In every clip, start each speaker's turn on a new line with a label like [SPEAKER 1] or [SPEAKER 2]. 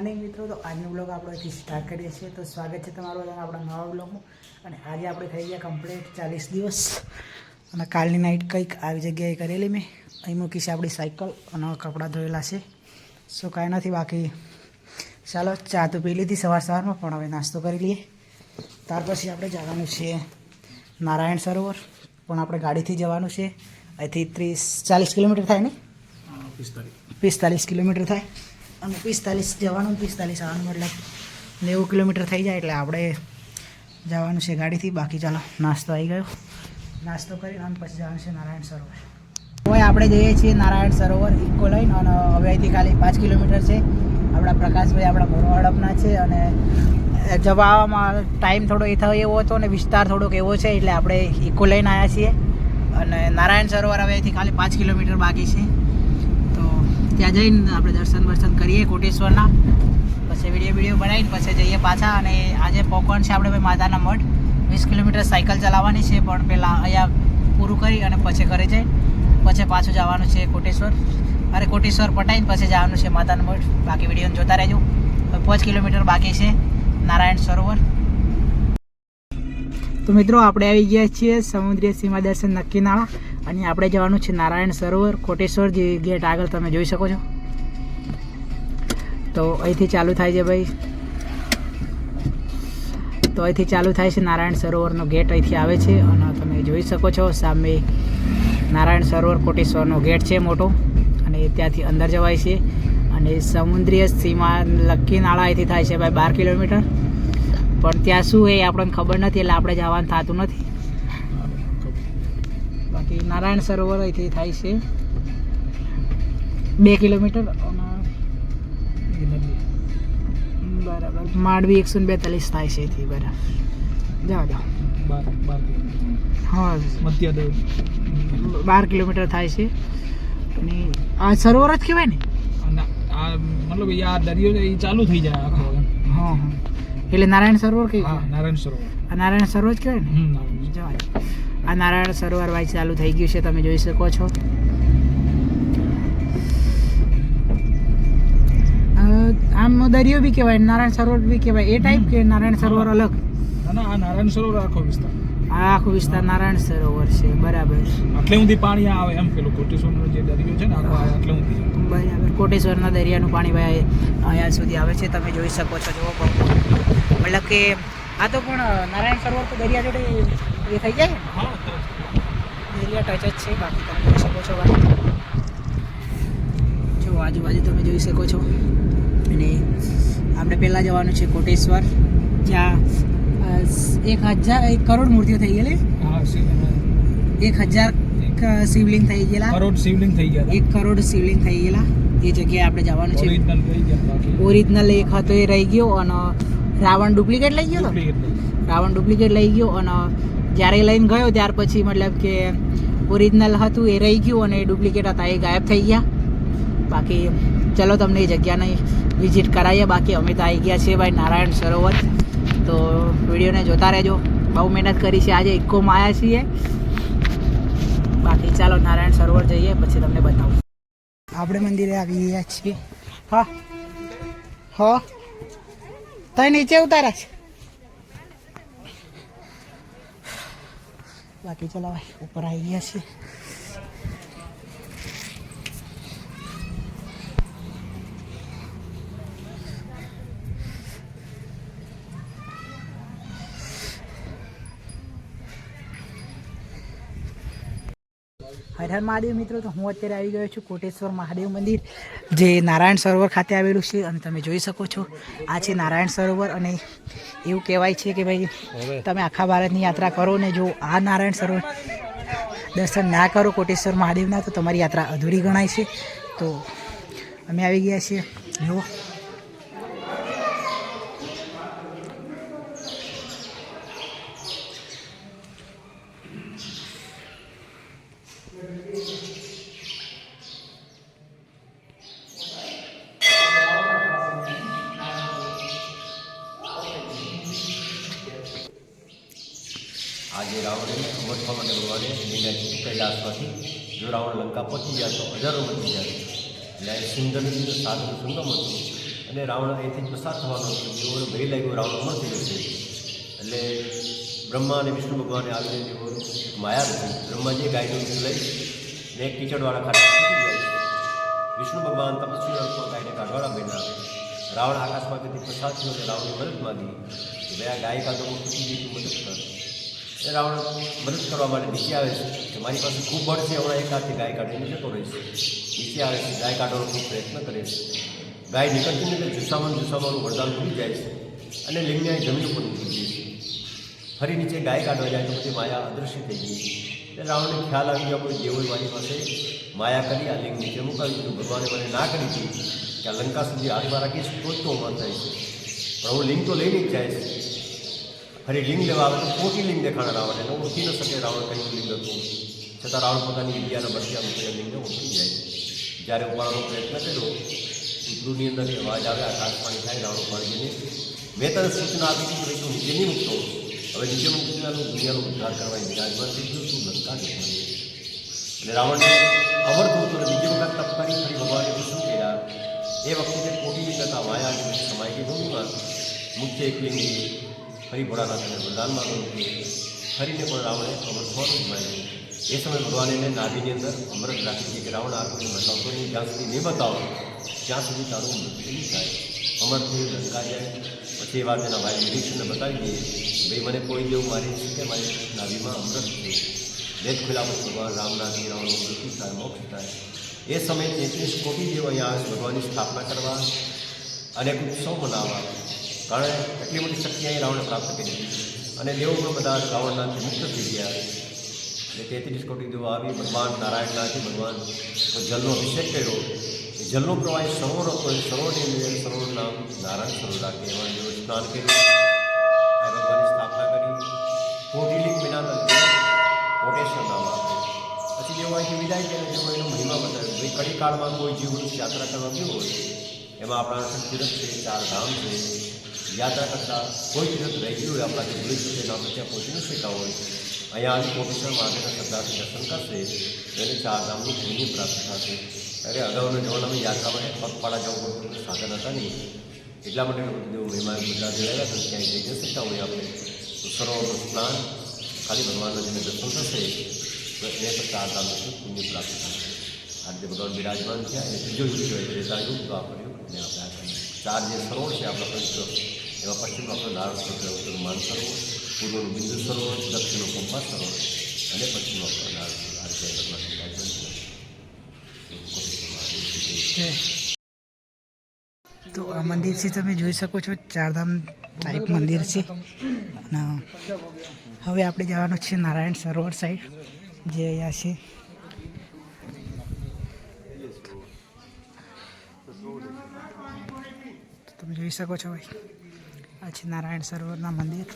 [SPEAKER 1] Morning મિત્રો, તો આજનો બ્લોગ આપણે અહીંથી સ્ટાર્ટ કરીએ છીએ. તો સ્વાગત છે તમારું આપણા નવા બ્લોગમાં. અને આજે આપણે થઈ ગયા કમ્પ્લીટ 40 દિવસ. અને કાલની નાઇટ કંઈક આવી જગ્યાએ કરેલી મેં. અહીં મૂકી છે આપણી સાયકલ અને કપડાં ધોયેલા છે. સો કાંઈ નથી બાકી. ચાલો, ચા તો પી લીધી સવારમાં, પણ હવે નાસ્તો કરી લઈએ. ત્યાર પછી આપણે જવાનું છે નારાયણ સરોવર. પણ આપણે ગાડીથી જવાનું છે. અહીંથી 30-40 કિલોમીટર થાય ને? 45 કિલોમીટર થાય. અને 45 જવાનું, 45 આવવાનું, મતલબ 90 કિલોમીટર થઈ જાય. એટલે આપણે જવાનું છે ગાડીથી. બાકી ચાલો, નાસ્તો આવી ગયો. નાસ્તો કરીને અને પછી જવાનું છે નારાયણ સરોવર. હવે આપણે જઈએ છીએ નારાયણ સરોવર ઇકો લઈને. અને હવે અહીંથી ખાલી 5 કિલોમીટર છે. આપણા પ્રકાશભાઈ આપણા મોરો હડપના છે. અને જવામાં ટાઈમ થોડો એ થયો એવો હતો અને વિસ્તાર થોડોક એવો છે. એટલે આપણે ઇકો લઈને આવ્યા છીએ. અને નારાયણ સરોવર હવે અહીંથી ખાલી 5 કિલોમીટર બાકી છે. તો ત્યાં જઈને આપણે દર્શન કરીએ કોટેશ્વરના. પછી વિડીયો બનાવીને પછી જઈએ પાછા. અને આજે પોકણ છે આપણે ભાઈ માતાના મઠ. 20 કિલોમીટર સાયકલ ચલાવવાની છે. પણ પહેલાં અહીંયા પૂરું કરી અને પછી ઘરે જઈ પછી પાછું જવાનું છે કોટેશ્વર. અરે કોટેશ્વર પટાઈને પછી જવાનું છે માતાના મઠ. બાકી વિડીયોને જોતા રહેજો. 5 કિલોમીટર બાકી છે નારાયણ સરોવર. તો મિત્રો, આપણે આવી ગયા છીએ સમુદ્રીય સીમા દર્શન નક્કીનાળા. અને આપણે જવાનું છે નારાયણ સરોવર કોટેશ્વર. જે ગેટ આગળ તમે જોઈ શકો છો. તો અહીંથી ચાલુ થાય છે ભાઈ. તો અહીંથી ચાલુ થાય છે નારાયણ સરોવરનો ગેટ. અહીંથી આવે છે અને તમે જોઈ શકો છો સામે નારાયણ સરોવર કોટેશ્વરનો ગેટ છે મોટો. અને ત્યાંથી અંદર જવાય છે. અને સમુદ્રીય સીમા નક્કીનાળા અહીંથી થાય છે ભાઈ 12 કિલોમીટર. પણ ત્યાં શું એ આપણને ખબર નથી, એટલે આપણે જવાનું થતું નથી. બાકી નારાયણ સરોવર અહીંથી થાય છે 2 કિલોમીટર. બરાબર, માંડવી 142 થાય છે અહીંથી. બરાબર, જાઓ. હા, 12 કિલોમીટર થાય છે. અને આ સરોવર જ કહેવાય ને?
[SPEAKER 2] મતલબ આ દરિયો એ ચાલુ થઈ જાય આખો.
[SPEAKER 1] હા, એટલે નારાયણ સરોવર કઈ?
[SPEAKER 2] નારાયણ સરોવર.
[SPEAKER 1] આ નારાયણ સરોવર જ કહેવાય ને? જવાય. આ નારાયણ સરોવર ભાઈ ચાલુ થઈ ગયું છે, તમે જોઈ શકો છો. આમ દરિયો બી કહેવાય, નારાયણ સરોવર બી કહેવાય. એ ટાઈપ કે નારાયણ સરોવર અલગ?
[SPEAKER 2] ના, આ નારાયણ સરોવર આખો વિસ્તાર.
[SPEAKER 1] આ આખો વિસ્તાર નારાયણ સરોવર છે. બરાબર.
[SPEAKER 2] આટલે ઊંધી પાણી આવે એમ. પેલું કોટેશ્વરનો જે દરિયો છે ને આખો આટલે ઊંધી.
[SPEAKER 1] બરાબર, કોટેશ્વરના દરિયાનું પાણી ભાઈ અહીંયા સુધી આવે છે, તમે જોઈ શકો છો. જુઓ, મતલબ કે આ તો પણ નારાયણ સરોવર તો દરિયા જોડે એ થઈ જાય ને?
[SPEAKER 2] હા,
[SPEAKER 1] દરિયા ટચ જ છે. બાકી તમે જોઈ શકો છો ભાઈ. જો આજુબાજુ તમે જોઈ શકો છો. અને આપણે પહેલાં જવાનું છે કોટેશ્વર, જ્યાં 1 કરોડ મૂર્તિઓ થઈ ગયેલી.
[SPEAKER 2] હા,
[SPEAKER 1] 1000 શિવલિંગ થઈ ગયેલા.
[SPEAKER 2] 1 કરોડ શિવલિંગ થઈ ગયા.
[SPEAKER 1] 1 કરોડ શિવલિંગ થઈ ગયેલા. એ જગ્યાએ આપણે જવાનું છે. ઓરિજિનલ એક હતો એ રહી ગયો. અને રાવણ ડુપ્લિકેટ લઈ ગયો. રાવણ ડુપ્લિકેટ લઈ ગયો. અને જ્યારે લઈને ગયો ત્યાર પછી મતલબ કે ઓરિજિનલ હતું એ રહી ગયું અને ડુપ્લિકેટ હતા એ ગાયબ થઈ ગયા. બાકી ચલો તમને એ જગ્યાને વિઝિટ કરાવીએ. બાકી અમે તો આવી ગયા છીએ ભાઈ નારાયણ સરોવર. તો વિડીયોને જોતા રહેજો. બહુ મહેનત કરી છે. આજે ઇકોમાં આવ્યા છીએ. બાકી ચાલો નારાયણ સરોવર જઈએ, પછી તમને બતાવું. આપણે મંદિરે આવી ગયા છીએ. હા હા, તો નીચે ઉતારા છે. બાકી ચલો ભાઈ ઉપર આવી ગયા છીએ. હર હર મહાદેવ મિત્રો. તો હું અત્યારે આવી ગયો છું કોટેશ્વર મહાદેવ મંદિર, જે નારાયણ સરોવર ખાતે આવેલું છે. અને તમે જોઈ શકો છો આ છે નારાયણ સરોવર. અને એવું કહેવાય છે કે ભાઈ તમે આખા ભારતની યાત્રા કરો ને જો આ નારાયણ સરોવર દર્શન ના કરો કોટેશ્વર મહાદેવના, તો તમારી યાત્રા અધૂરી ગણાય છે. તો અમે આવી ગયા છીએ. જુઓ,
[SPEAKER 3] આજે રાવણને સમર્થવા માટે ભગવાને નિર્ણય કૈલાસમાંથી જો રાવણ લંકા પહોંચી ગયા તો હજારો મચી જાય. એટલે સુંદરજી સાધુ સંગમ હતું. અને રાવણ અહીંથી પસાર થવાનો હતો. જેઓને ભય લાગ્યો રાવણ અમર થઈ જશે એટલે બ્રહ્મા અને વિષ્ણુ ભગવાને આવીને જેઓ માયા હતી બ્રહ્માજીએ ગાયનું દૂધ લઈ ને એક કીચડવાળા ખાતે છૂટી જાય છે. વિષ્ણુ ભગવાન તપસ્વી અર્થમાં ગાયને કાઢવાળા બન્યા. રાવણ આકાશમાંથી પસાર થયો અને રાવણની મદદ માંગી કે ભાઈ આ ગાય કાઢો તૂટી ગઈ તું મદદ કર. એ રાવણ મદદ કરવા માટે નીચે આવે છે કે મારી પાસે ખૂબ બળ છે, હમણાં એક હાથથી ગાય કાઢીને જતો રહીશ. નીચે આવે છે, ગાય કાઢવાનો ખૂબ પ્રયત્ન કરે છે. ગાય નીકળતી ને જુસ્સામાનું વરદાન ભૂલી જાય છે અને લિંગને જમીન ઉપર મૂકી દે છે. ફરી નીચે ગાય કાઢવા જાય તો બધી માયા અદૃશ્ય થઈ ગઈ. એટલે રાવણને ખ્યાલ આવી ગયો કોઈ દેવોએ મારી પાસે માયા કરી આ લિંગ નીચે મુકાવી દીધું. ભગવાને મને ના કરી હતી કે આ લંકા સુધી હાથમાં રાખીશ તો જ તો અમર થાય છે, પણ હું લિંગ તો લઈને જ જાય છે. ફરી લિંગ લેવા આવે તો ખોટી લિંગ દેખાણે રાવણ એને ઓળખી ન શકે રાવણ કયું લિંગ હતું. છતાં રાવણ પોતાની વિદ્યાના બળથી મૂકેલા લિંગને ઓળખી જાય. જ્યારે ઉપાડવાનો પ્રયત્ન કર્યો ઉતરુની અંદર અવાજ આવે, આકાશ પાણી થાય. રાવણ ઉપાડીને મેં તને સૂચના આપી હતી કે તું નીચે નહીં મૂકતો, હવે નીચે મૂકીને દુનિયાનો ઉદ્ધાર કરવા વિરાજમાન થઈ ગયું તું લંકા જતો. એટલે રાવણને અમર થયું હતું અને બીજી વખત તપ કરી ફરી ભગવાને શું કર્યા એ વખતે ખોટી લિંગ હતા માયા સમાય ગઈ ભૂમિમાં મુખ્ય એક લિંગ ફરી ભોળાનાથને વરદાન માગવાનું કે ફરીને પણ રાવણે અમર થવાનું જ માંગ્યું. એ સમયે ભગવાને એને નાભીની અંદર અમૃત રાખી હતી કે રાવણ આખું બતાવતો નહીં, જ્યાં સુધી નહીં બતાવો ત્યાં સુધી તારું મૃત્યુ નહીં થાય. અમરથી લંકા જાય. પછી એ વાત એના ભાઈ યુધિષ્ઠિરને બતાવી દઈએ ભાઈ મને કોઈ જેવું મારી શકે, મારી નાભીમાં અમૃત છે. વેદ ખુલ્લા પછી ભગવાન રામનાથી રાવણનું મૃત્યુ થાય, મોક્ષ થાય. એ સમયે 33 કોટી જેવો અહીંયા આવે ભગવાનની સ્થાપના કરવા અને એક ઉત્સવ મનાવવા. કારણ એટલી મોટી શક્તિ અહીં રાવણે પ્રાપ્ત કરી હતી અને દેવો પણ બધા રાવણનાથી મુક્ત થઈ ગયા. એટલે 33 કોટી દેવો આવી ભગવાન નારાયણનાથી ભગવાન જલનો અભિષેક કર્યો. એ જલનો પ્રવાહ સરોવર હતો. એ સરોવરની અંદર સરોવર નામ નારાયણ સરોવર રાખે. એમાં જેઓ સ્નાન કર્યું, ભગવાનની સ્થાપના કરી. કોટીલિંગ વિના કોટેશ્વર નામ આપ્યું. પછી જેવો અહીંથી વિદાય કરે જેવો એનો મહિમા બતાવ્યો. ભાઈ કડી કાળમાં કોઈ જીવની યાત્રા કરવા ગયો હોય એમાં આપણા તીરથ છે, 4 ધામ છે. યાત્રા કરતાં કોઈ તીરથ રહી ગયું હોય આપણાથી ભૂલી શકે ના ત્યાં પહોંચી ન શક્યા હોય અહીંયા આવી કોટેશ્વર મહાદેવના શ્રદ્ધાથી દર્શન કરશે એને 4 ધામની પુણ્ય પ્રાપ્ત થશે. ત્યારે અગાઉના જમાનામાં યાત્રા માટે પગપાળા જવું પડતું, સાધન હતા નહીં. એટલા માટે દેવ મહિમા ગુજરાત જોડાયા હતા ક્યાંય જઈ ન શકતા હોય આપણે તો સરોવરનું સ્નાન ખાલી ભગવાનના જેને દર્શન થશે તો એને પણ 4 ધામનું પુણ્ય પ્રાપ્ત થશે. આ રીતે ભગવાન બિરાજમાન થયા અને ત્રીજો યુગ કહેવાય ત્રેતા યુગ દ્વાપર યુગ અને આપણે 4 જે સરોવર છે આપણા પવિત્ર એમાં પશ્ચિમમાં આપણો નારાયણ સરોવર, ઉત્તરનું માન સરોવર, પૂર્વનું બિંદુ સરોવર, દક્ષિણનું પંપા સરોવર અને પશ્ચિમમાં આપણો નારાયણ આ રીતે ભગવાન બિરાજમાન થયા.
[SPEAKER 1] તો આ મંદિરથી તમે જોઈ શકો છો 4 ધામ ટાઈપ મંદિર છે. અને હવે આપણે જવાનું છે નારાયણ સરોવર સાઈડ જે અહીંયા છે. તમે જોઈ શકો છો ભાઈ આ છે નારાયણ સરોવરના મંદિર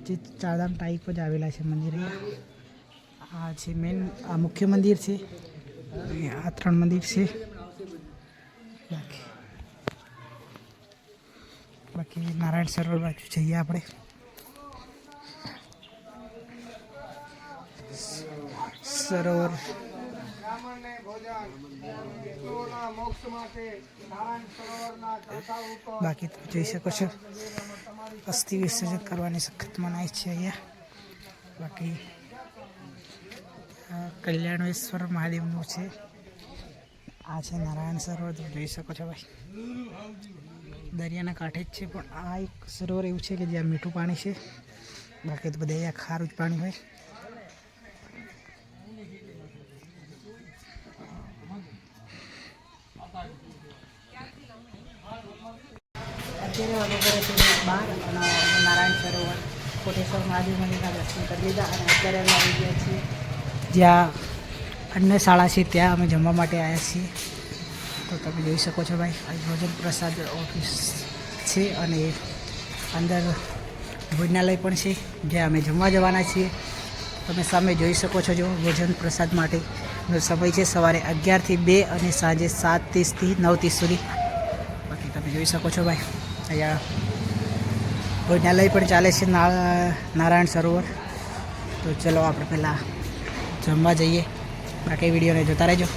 [SPEAKER 1] જે 4 ધામ ટાઈપ જ આવેલા છે મંદિર. આ છે મેન આ મુખ્ય મંદિર છે. આ 3 મંદિર છે. બાકી નારાયણ સરોવર બાજુ જઈએ આપણે. સરોવર બાકી તમે જોઈ શકો છો અસ્થિ વિસર્જન કરવાની સખત મનાઈ છે અહીંયા. બાકી કલ્યાણેશ્વર મહાદેવનું છે. આ છે નારાયણ સરોવર તમે જોઈ શકો છો ભાઈ. દરિયાના કાંઠે જ છે પણ આ એક સરોવર એવું છે કે જ્યાં મીઠું પાણી છે. બાકી તો બધા અહીંયા ખારું જ પાણી હોય. અત્યારે વગર છે 12 અને નારાયણ સરોવર કોટેશ્વર મહાદેવ મંદિરના દર્શન કરી લીધા અને અત્યારે અમે આવી ગયા છીએ જ્યાં અન્ય શાળા છે ત્યાં અમે જમવા માટે આવ્યા છીએ. તો તમે જોઈ શકો છો ભાઈ આ ભોજન પ્રસાદ ઓફિસ છે અને અંદર ભોજનાલય પણ છે જ્યાં અમે જમવા જવાના છીએ. તમે સામે જોઈ શકો છો જો ભોજન પ્રસાદ માટેનો સમય છે સવારે 11 થી 2 અને સાંજે 7:30 થી 9:30 સુધી. બાકી તમે જોઈ શકો છો ભાઈ અહીંયા ભોજનાલય પણ ચાલે છે નારાયણ સરોવર. તો ચલો આપણે પહેલાં જમવા જઈએ. બાકી વિડીયોને જોતા રહેજો.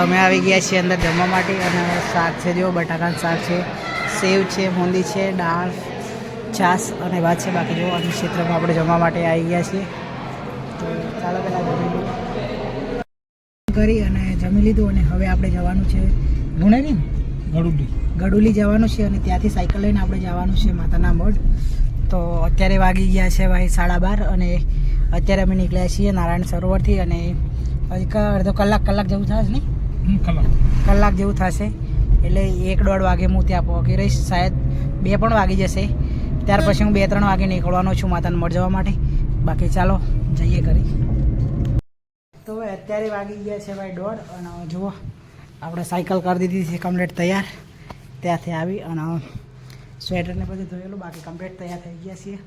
[SPEAKER 1] અમે આવી ગયા છીએ અંદર જમવા માટે અને શાક છે જો બટાકાનું શાક છે, સેવ છે, બુંદી છે, દાળ, છાશ અને ભાત છે. બાકી જો અને ક્ષેત્રમાં આપણે જમવા માટે આવી ગયા છીએ. તો ચાલો પહેલાં જમી લઈએ કરી અને જમી લીધું અને હવે આપણે જવાનું છે ગુણેરી ગડુલી જવાનું છે અને ત્યાંથી સાયકલ લઈને આપણે જવાનું છે માતાના મઢ. તો અત્યારે વાગી ગયા છે ભાઈ 12:30 અને અત્યારે અમે નીકળ્યા છીએ નારાયણ સરોવરથી અને હજી અડધો કલાક જેવું થશે નહીં, કલાક જેવું થશે એટલે 1-1.5 વાગે હું ત્યાં પહોંચી રહીશ. શાયદ 2 પણ વાગી જશે. ત્યાર પછી હું 2-3 વાગે નીકળવાનો છું માતાના મઢ જવા માટે. બાકી ચાલો જઈએ કરી. તો ભાઈ અત્યારે વાગી ગયા છે ભાઈ 1:30 અને જુઓ આપણે સાયકલ કરી દીધી છે કમ્પ્લીટ તૈયાર. ત્યાંથી આવી અને સ્વેટરને બધું ધોયેલું, બાકી કમ્પ્લીટ તૈયાર થઈ ગયા છીએ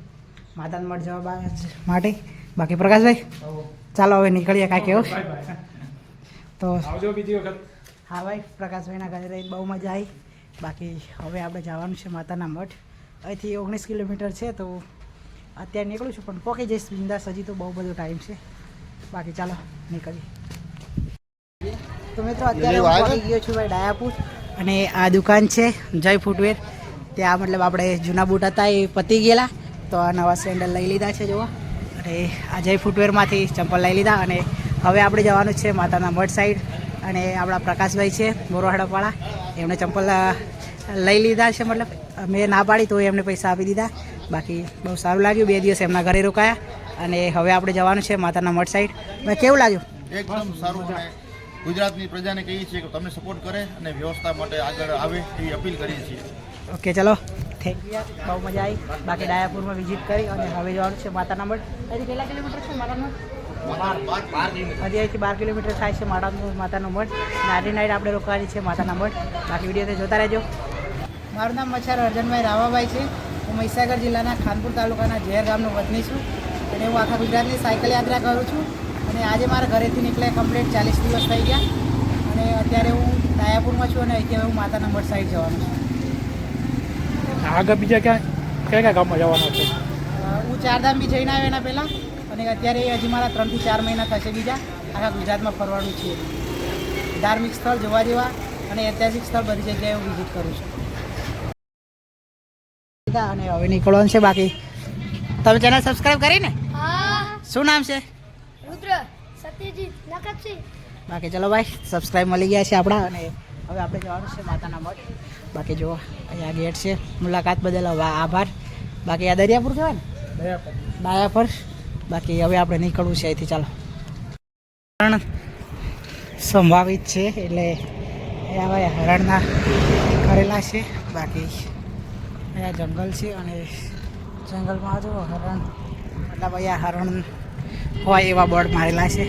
[SPEAKER 1] માતાના મઢ જવા માટે. બાકી પ્રકાશભાઈ ચાલો હવે નીકળીએ કાંઈ કેવું તો
[SPEAKER 2] આવજો બીજી વખત.
[SPEAKER 1] હા ભાઈ પ્રકાશભાઈના ઘરે રહીને બહુ મજા આવી. બાકી હવે આપણે જવાનું છે માતાના મઢ. અહીંથી 19 કિલોમીટર છે તો અત્યારે નીકળું છું પણ પહોંચી જઈશ બિંદાસ. હજી તો બહુ બધો ટાઈમ છે. બાકી ચાલો નીકળીએ. તો મિત્રો અત્યારે હું પહોંચી ગયો છું ભાઈ ડાયાપુર અને આ દુકાન છે જય ફૂટવેર. ત્યાં મતલબ આપણે જૂના બૂટ હતા એ પતી ગયેલા તો આ નવા સેન્ડલ લઈ લીધા છે જુઓ. અને આ જય ફૂટવેરમાંથી ચંપલ લઈ લીધા અને હવે આપણે જવાનું છે માતાના મઢ સાઈડ. અને આપણા પ્રકાશભાઈ છે બોરવાડાવાળા, એમણે ચંપલ લઈ લીધા છે, મતલબ મેં ના પાડી તો એમને પૈસા આપી દીધા. બાકી બહુ સારું લાગ્યું. 2 દિવસ એમના ઘરે રોકાયા અને હવે આપણે જવાનું છે માતાના મઢ સાઈડ. ભાઈ કેવું લાગ્યું?
[SPEAKER 4] એકદમ સારું. અને ગુજરાતની પ્રજાને કહીએ છીએ કે તમને સપોર્ટ કરે અને વ્યવસ્થા માટે આગળ આવે એવી અપીલ કરીએ છીએ.
[SPEAKER 1] ઓકે ચલો થેન્ક યુ, બહુ મજા આવી. બાકી ડાયાપુરમાં વિઝિટ કરી અને હવે જવાનું છે માતાના મઢ. હજી કેટલા કિલોમીટર છે માતાના મઢ? હજી અહીંથી 12 કિલોમીટર થાય છે માતાનો મઢ. નારી નાઈટ આપણે રોકવાની છે માતાના મઢ. બાકી વિડીયો જોતા રહેજો. મારું નામ મચ્છર અર્જનભાઈ રાવાભાઈ છે. હું મહીસાગર જિલ્લાના ખાનપુર તાલુકાના ઝેર ગામનો વતની છું અને હું આખા ગુજરાતની સાયકલ યાત્રા કરું છું. અને આજે મારા ઘરેથી નીકળ્યા કમ્પ્લીટ 40 દિવસ થઈ ગયા અને અત્યારે હું ડાયાપુરમાં છું અને અહીંથી હવે હું માતાના મઢ સાઈડ જવાનું છું.
[SPEAKER 2] આગળ બીજા કયા ગામમાં જવાના છે?
[SPEAKER 1] હું ચારધામ બી જઈને આવ્યો એના પહેલાં અને અત્યારે હજી મારા 3 થી 4 મહિના થશે બીજા આખા ગુજરાતમાં ફરવાનું છે. ધાર્મિક સ્થળ જોવા જેવા અને ઐતિહાસિક સ્થળ બધી જગ્યાએ હું વિઝિટ કરું છું. અને હવે નીકળવાનું છે. બાકી તમે ચેનલ સબસ્ક્રાઈબ કરી ને? શું નામ છે?
[SPEAKER 5] રુદ્ર સત્યજીત નકતસિંહ.
[SPEAKER 1] બાકી ચલો ભાઈ સબસ્ક્રાઈબ મળી ગયા છે આપણા અને હવે આપણે જવાનું છે માતાના મઢ. બાકી જુઓ અહીંયા ગેટ છે. મુલાકાત બદલ આભાર. બાકી આ દરિયાપુર કહેવાય ને? ડાયાપુર. બાકી હવે આપણે નીકળવું છે અહીંથી. ચાલો હરણ સંભાવિત છે એટલે અહીંયા ભાઈ હરણના કરેલા છે. બાકી અહીંયા જંગલ છે અને જંગલમાં જો હરણ મતલબ અહીંયા હરણ હોય એવા બોર્ડ મારેલા છે.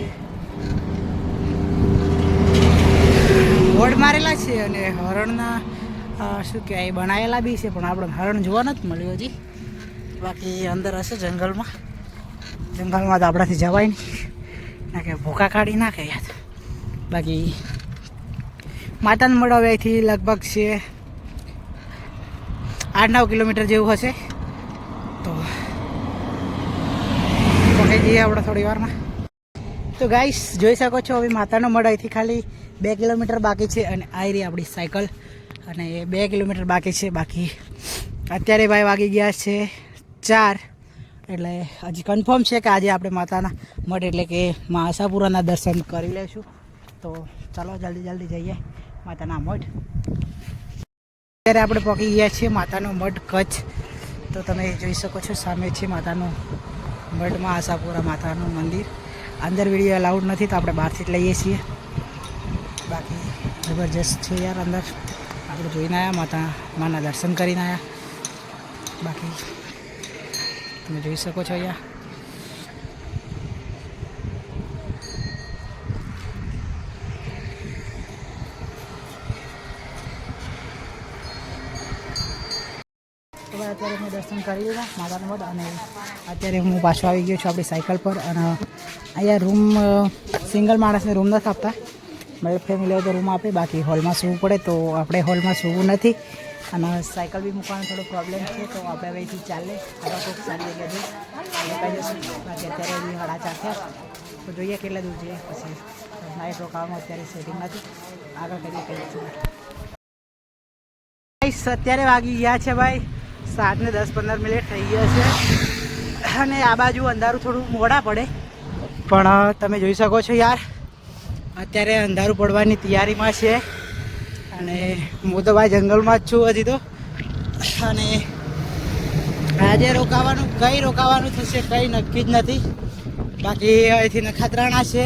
[SPEAKER 1] બોર્ડ મારેલા છે અને હરણના શું કહેવાય બનાવેલા બી છે પણ આપણે હરણ જોવા નથી મળ્યું હજી. બાકી અંદર હશે જંગલમાં. જંગલમાં તો આપણાથી જવાય નહીં ના કે ભૂકા કાઢી નાખે યાદ. બાકી માતાના મઢ હવે અહીંથી લગભગ છે 8-9 કિલોમીટર જેવું હશે તો પહોંચી જઈએ આપણે થોડી વારમાં. તો ગાઈસ જોઈ શકો છો હવે માતાનો મઢ અહીંથી ખાલી 2 કિલોમીટર બાકી છે અને આ રહી આપણી સાયકલ અને 2 કિલોમીટર બાકી છે. બાકી અત્યારે ભાઈ વાગી ગયા છે 4 એટલે હજી કન્ફર્મ છે કે આજે આપણે માતાના મઢ એટલે કે મા આશાપુરાના દર્શન કરી લઈશું. તો ચાલો જલ્દી જઈએ માતાના મઢ. અત્યારે આપણે પહોંચી ગયા છીએ માતાનો મઢ કચ્છ. તો તમે જોઈ શકો છો સામે છે માતાનો મઢમાં આશાપુરા માતાનું મંદિર. અંદર વિડીયો અલાઉડ નથી તો આપણે બહારથી જ લઈએ છીએ. બાકી જબરજસ્ત છે યાર. અંદર આપણે જોઈને આવ્યા માના દર્શન કરીને આવ્યા. બાકી તમે જોઈ શકો છો અહીંયા તો ભાઈ અત્યારે મેં દર્શન કરી લીધા માતાના મઢ અને અત્યારે હું પાછો આવી ગયો છું આપણી સાયકલ પર. અને અહીંયા રૂમ સિંગલ માણસને રૂમ નથી આપતા, મારી ફેમિલી હોય તો રૂમ આપે. બાકી હોલમાં સૂવું પડે તો આપણે હોલમાં સૂવું નથી અને સાયકલ બી મૂકવાનો થોડો પ્રોબ્લેમ છે તો આપણે હવે અહીંથી ચાલે આગળ કોઈક સારી જગ્યા રોકાઈ જશું. બાકી અત્યારે બી 4:30 થયા તો જોઈએ કેટલા દૂર જઈએ. પછી નાઇટ રોકાવામાં અત્યારે સેટિંગ નથી આગળ કરીએ કંઈક. અત્યારે વાગી ગયા છે ભાઈ 7:10-15 થઈ ગયા છે અને આ બાજુ અંધારું થોડું મોડા પડે પણ તમે જોઈ શકો છો યાર અત્યારે અંધારું પડવાની તૈયારીમાં છે અને હું તો ભાઈ જંગલમાં જ છું હજી તો. અને આજે રોકાવાનું થશે કંઈ નક્કી જ નથી. બાકી અહીંથી નખત્રાણા છે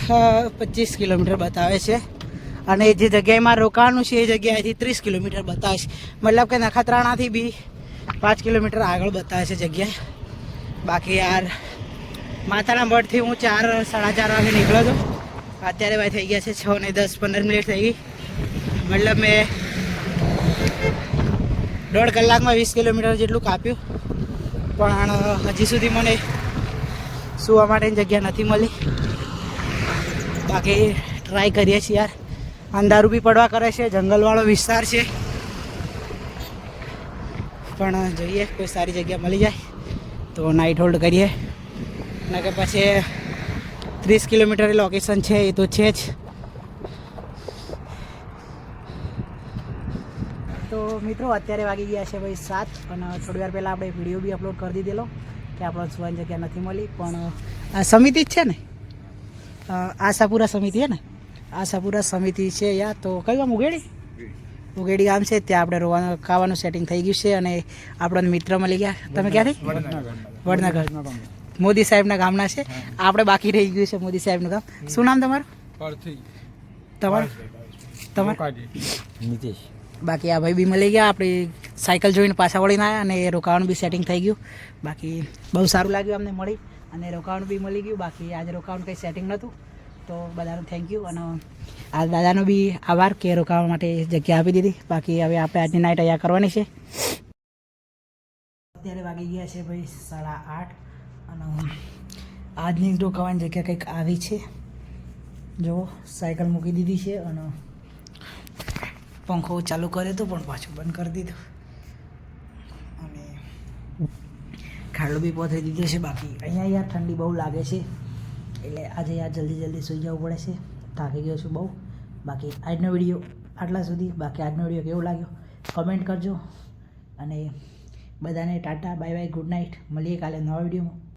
[SPEAKER 1] 25 કિલોમીટર બતાવે છે અને જે જગ્યાએ મારે રોકાવાનું છે એ જગ્યાએથી 30 કિલોમીટર બતાવે છે. મતલબ કે નખત્રાણાથી બી 5 કિલોમીટર આગળ બતાવે છે જગ્યા. બાકી યાર માતાના મઢથી હું 4-4:30 વાગે નીકળ્યો હતો. અત્યારે ભાઈ થઈ ગયા છે 6:10-15 થઈ ગઈ. મતલબ મેં 1.5 કલાકમાં 20 કિલોમીટર જેટલું કાપ્યું પણ હજી સુધી મને સુવા માટેની જગ્યા નથી મળી. બાકી ટ્રાય કરીએ છીએ યાર. અંધારું બી પડવા કરે છે, જંગલવાળો વિસ્તાર છે પણ જોઈએ કોઈ સારી જગ્યા મળી જાય તો નાઇટ હોલ્ડ કરીએ. ના કે પછી 30 કિલોમીટર લોકેશન છે એ તો છે જ. તો મિત્રો અત્યારે વાગી ગયા છે ભાઈ 7 અને થોડી વાર પહેલાં આપણે વિડીયો બી અપલોડ કરી દીધેલો કે આપણને સુવાની જગ્યા નથી મળી. પણ આ સમિતિ જ છે ને, આશાપુરા સમિતિ છે ને, આશાપુરા સમિતિ છે યાર. તો કયું ગામ? ઉગેડી ગામ છે. ત્યાં આપણે ખાવાનું સેટિંગ થઈ ગયું છે અને આપણને મિત્ર મળી ગયા. તમે ક્યાંથી? વડનગર. મોદી સાહેબના ગામના છે. આપણે બાકી રહી ગયું છે મોદી સાહેબનું ગામ. શું નામ તમારું? તમારું
[SPEAKER 2] નીતિશ.
[SPEAKER 1] બાકી આ ભાઈ બી મળી ગયા. આપણે સાયકલ જોઈને પાછા વળીને આવ્યા અને રોકાવાનું બી સેટિંગ થઈ ગયું. બાકી બહુ સારું લાગ્યું અમને મળી અને રોકાવાનું બી મળી ગયું. બાકી આજે રોકાવાનું કંઈ સેટિંગ નહોતું તો બધાનું થેન્ક યુ અને આ દાદાનો બી આભાર કે રોકાવા માટે જગ્યા આપી દીધી. બાકી હવે આપણે આજની નાઇટ અહીંયા કરવાની છે. અત્યારે વાગી ગયા છે ભાઈ 8:30 અને આજની રોકાવાની જગ્યા કંઈક આવી છે. જો સાયકલ મૂકી દીધી છે અને પંખો ચાલુ કર્યો હતો પણ પાછું બંધ કરી દીધું અને ખાડલો બી પહોંચી દીધો છે. બાકી અહીંયા યાર ઠંડી બહુ લાગે છે એટલે આજે યાર જલ્દી સૂઈ જવું પડે છે. થાકી ગયો છું બહુ. બાકી આજનો વિડીયો આટલા સુધી. બાકી આજનો વિડીયો કેવો લાગ્યો કમેન્ટ કરજો અને બધાને Tata bye bye good night. મળીએ કાલે નવા વિડીયોમાં.